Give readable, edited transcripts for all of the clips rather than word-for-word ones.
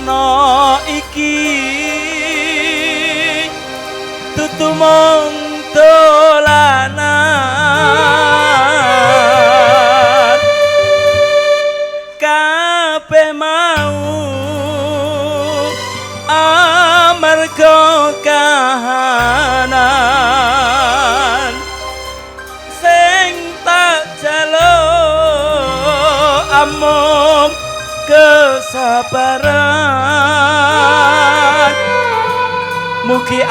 ana iki tutu mung dolanan kabeh mau amarga kahanan sing tak jaluk amung kesabaran. Mugi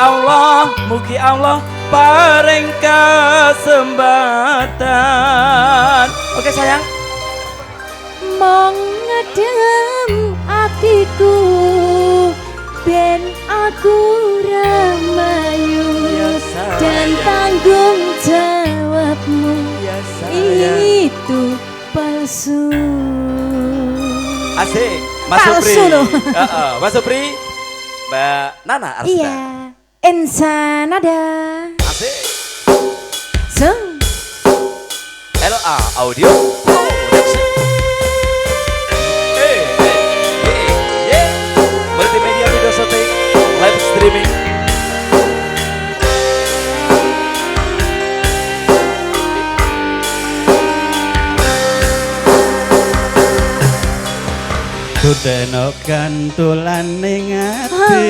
Allah paring kesempatan. Oke sayang. Mong ngedem atiku ben aku ramayu dan tanggung jawabmu itu palsu. Asik, Mas Supri. Mas Supri, Mbak Nana Arsita. Iya, Ensanada. Asik. Sung. LA Audio Production. Multimedia video shooting, live streaming. Tudeno kantulan ning ati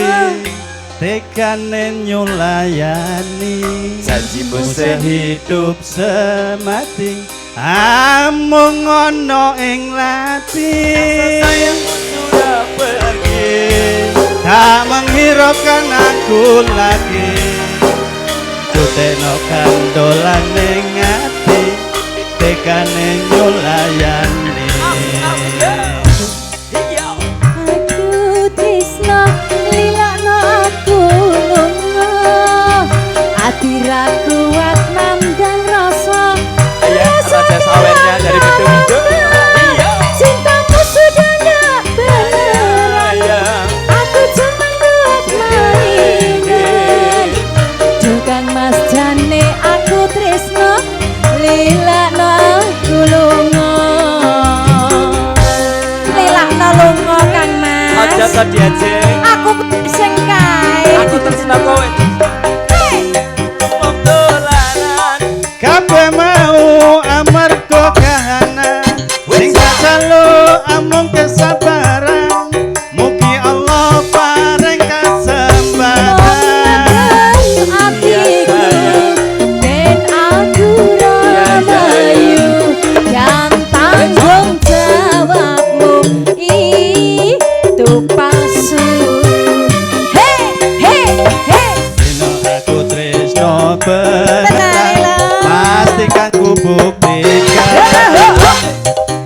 tekane nyulayani Janjimu sehidup semati amung ana ing lati Sayangmu sudah pergi tak menghiraukan aku lagi Tudeno kantulan ning ati tekane nyulayani Ra kuat nandang rasa Raja sawernya dari Bedung. Cintamu sudah gak beneran Aku cuma buat mainan Tukang mas jane aku tresno Lilakno aku lunga Lilakno lunga kang mas Aja tadi aja Aku sing kae Aku tersenang kowe kabeh mau amarga kahanan sing selalu amung kesabaran mugi Allah paring kesempatan atiku ben aku ramayu dan tanggung jawabmu itu palsu hey hey hey dino aku tresno pastikan ku buktikan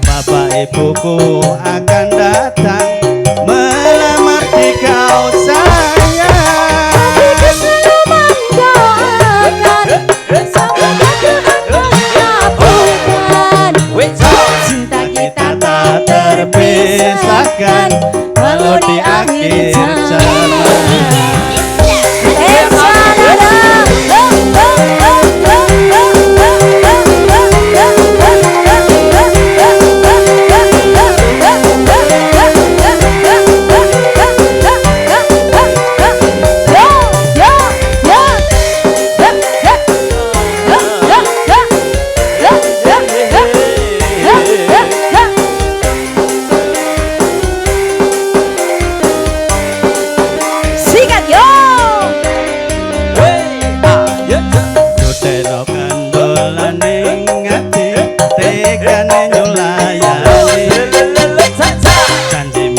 bapak ibuku akan datang melamar di kau sayang Aku selalu mendoakan semoga Tuhan mengabulkan cinta kita tak terpisahkan walau di akhir jalan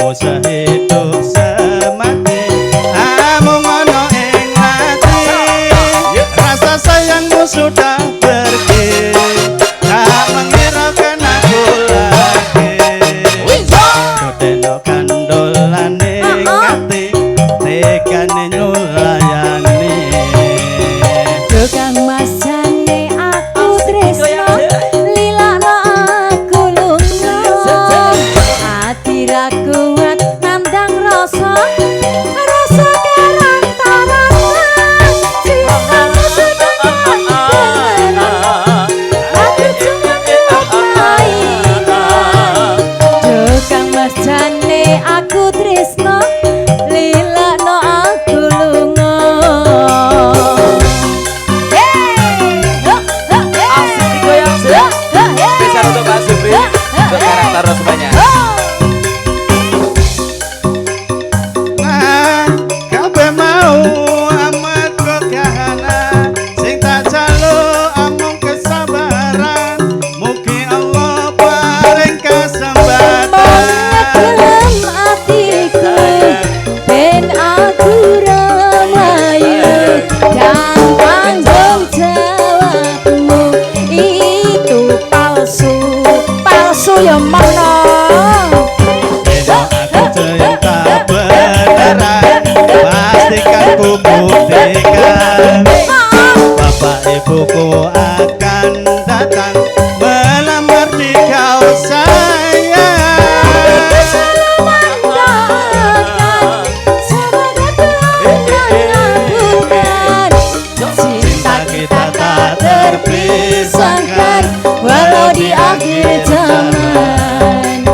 sehidup semati amung ono ing ati rasa sayangmu sudah pergi tak menghiraukan aku lagi Tudeno kandolan ing ati tekane nyulayani Tukang mas jane aku ya mono. Beda aku cinta beneran, pastikan ku buktikan. Bapak ibuku akan datang melamar di kau sayang. Cinta kita tak terpisahkan walau di akhir zaman.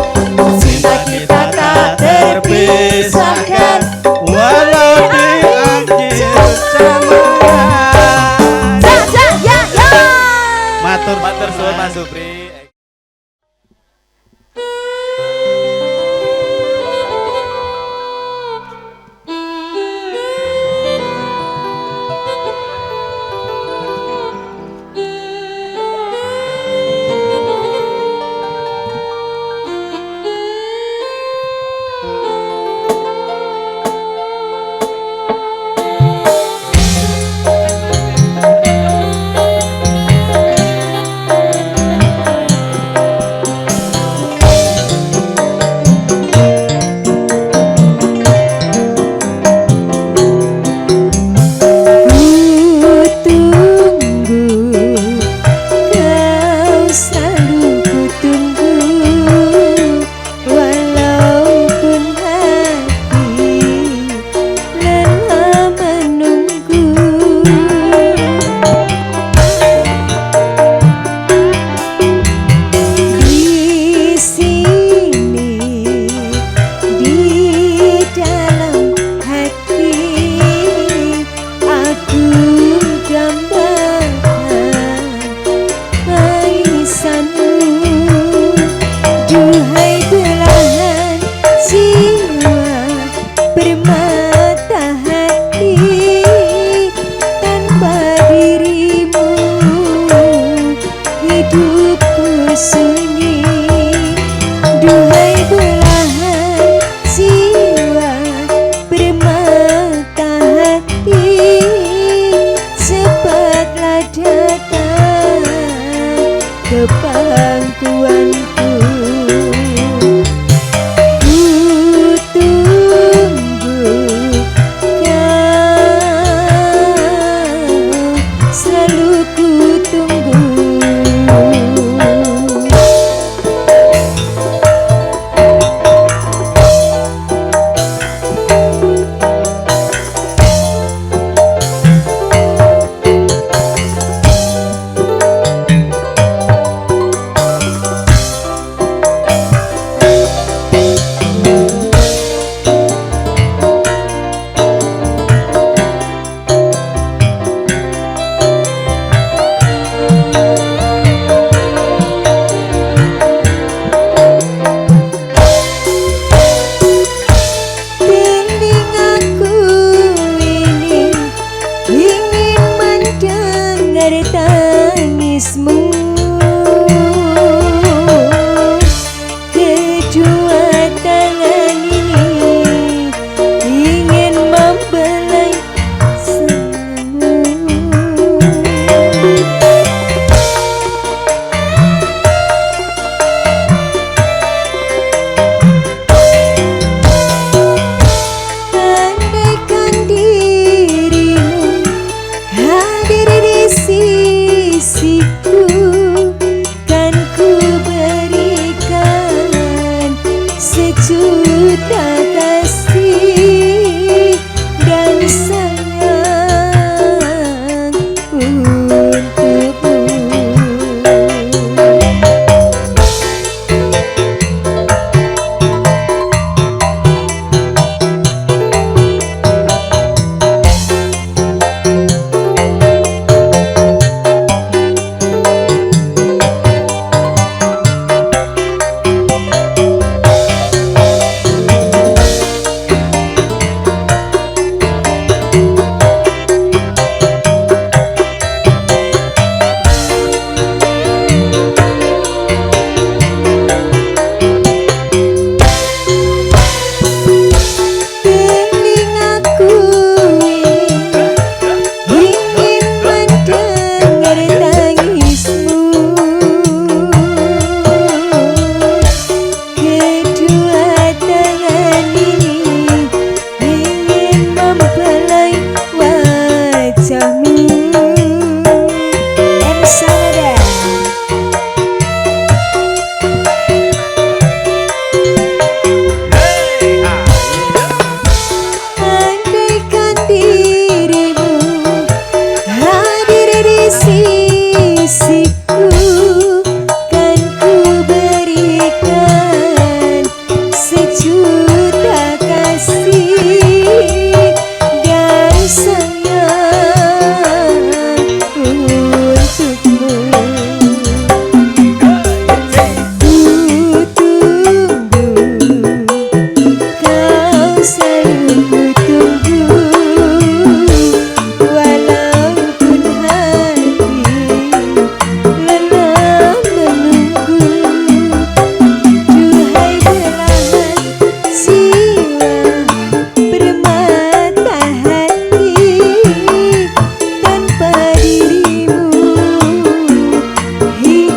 Cinta kita tak terpisahkan walau di akhir zaman. Matur Matur suwun Mas Supri.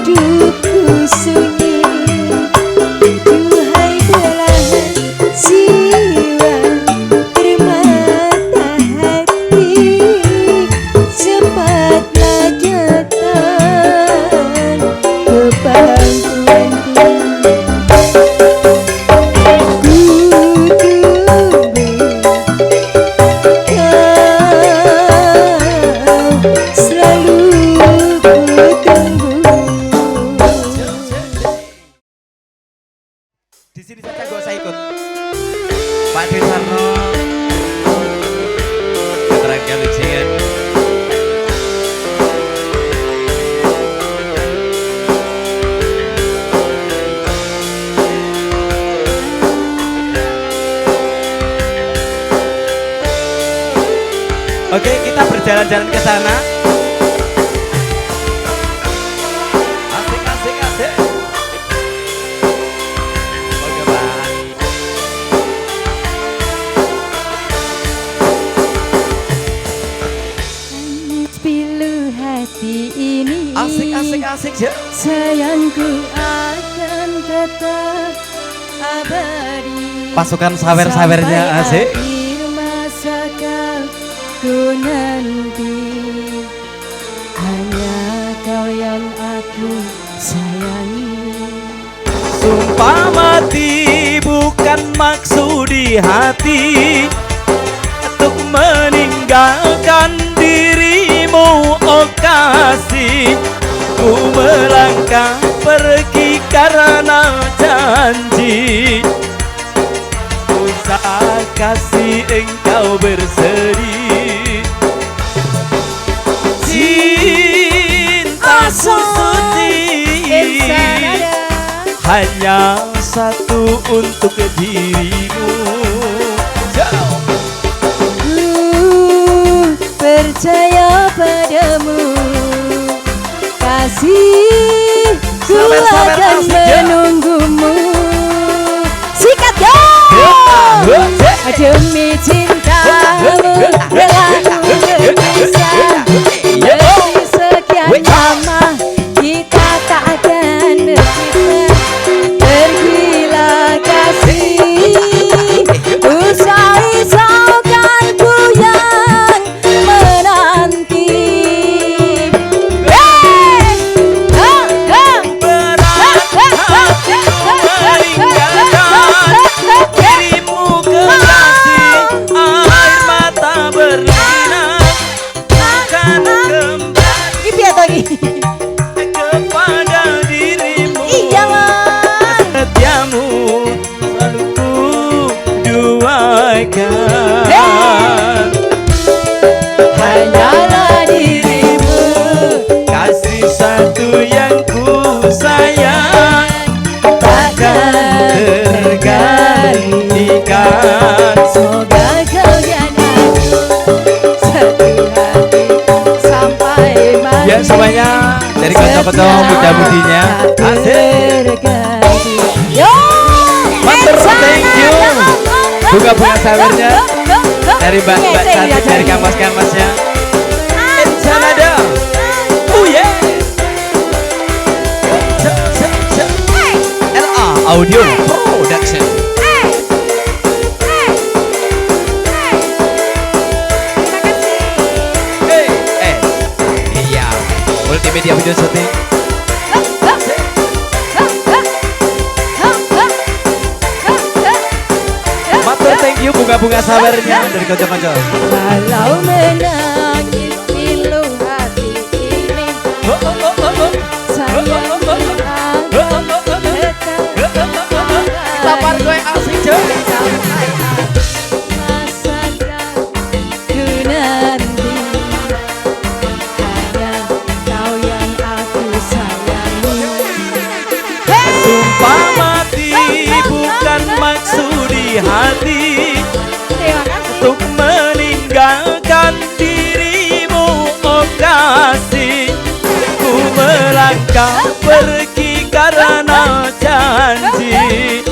hidupku sunyi. Duhai belahan jiwa bermata hati, cepatlah datang ke pangkuanku. Ku tunggu kau, selalu ku tunggu. Di sini saja gak usah ikut. Pak Dwi Sarno. Keterangan lucingan. Oke, kita berjalan-jalan ke sana. Asik, asik, asik. Oke, Pak. Pilu hati ini, Asik, asik, asik, ya. sayangku akan tetap abadi. Pasukan sawer-sawernya asik. Sampai akhir masa ku nanti, hanya kau yang aku sayangi. Sumpah mati bukan maksud di hati untuk meninggalkan dirimu, oh kasih. Ku melangkah pergi karena janji, usah kasih engkau bersedih. Cinta suci hanya satu untuk dirimu. Ku percaya padamu, kasih, ku Sabar, akan asik, ya. menunggumu. Sikat ya! Demi cintamu selalu berpisah. Dari sekian lama kita tak akan berpisah. Pergilah kasih, usai risaukanku yang menanti. Dirimu kekasih, air mata berlinang akan kembali Ini piye to iki? kepada dirimu. Iyalah. Setiamu selalu ku duakan. Hanyalah dirimu, Kasih satu yang ku sayang, takkan tergantikan. semoga kau dan aku satu hati sampai mati. Ya semuanya dari kota-kota muda-mudinya. Asik. Terganti. Yo, Matur, thank you. Bunga-bunga sawernya dari mbak-mbak cantik, dari kampus-kampusnya. Encanada. Oh yeah. LA Audio Production. Iya. Multimedia video syuting. Matur, thank you bunga-bunga sawernya dari kocok-kocok. Kalau menangis pilu hati ini, sayang Lapar gue asik je. sampai masakan ku nanti, hanya kau yang aku sayangi. Sumpah mati bukan maksud di hati Terima kasih. untuk meninggalkan dirimu, oh kasih. Ku melangkah pergi karena janji,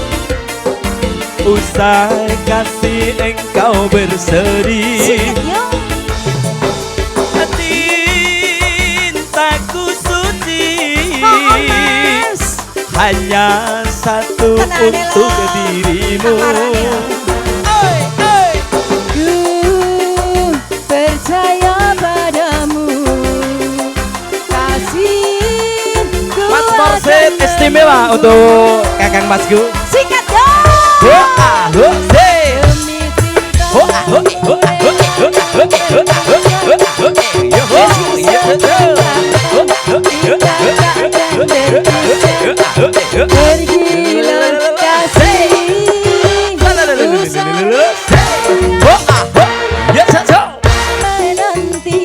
usai kasih engkau bersedih. Sikat yo. Cintaku suci hanya satu Tenane untuk lo. dirimu. Kamarane lo. Ku percaya padamu, kasihku Mas Morset akan istimewa menunggu. untuk kakang Masku. Singkat dong. Ho ah ho se. Demi cinta Ho ah ho ho ho ho ho ho ho ho yo ho yo ho bergilir kasih menanti.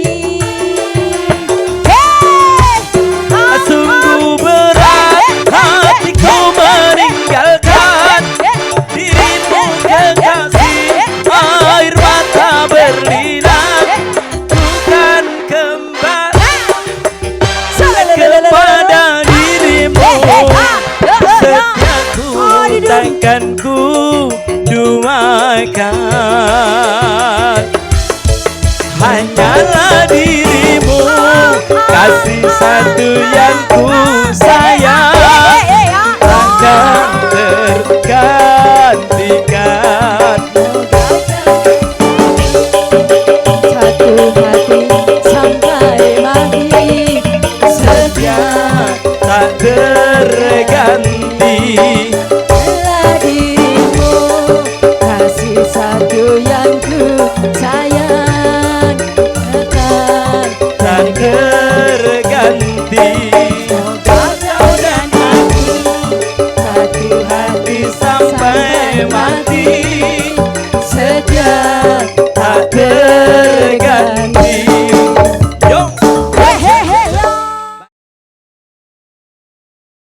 Sungguh berat hatiku meninggalkan dirimu kekasih, air mata berlinang, bukan kembali kepada dirimu. Setiaku takkan ku duakan, hanyalah dirimu, kasih satu yang ku sayang, takkan tergantikan. Satu hati sampai mati, Setia tak terganti.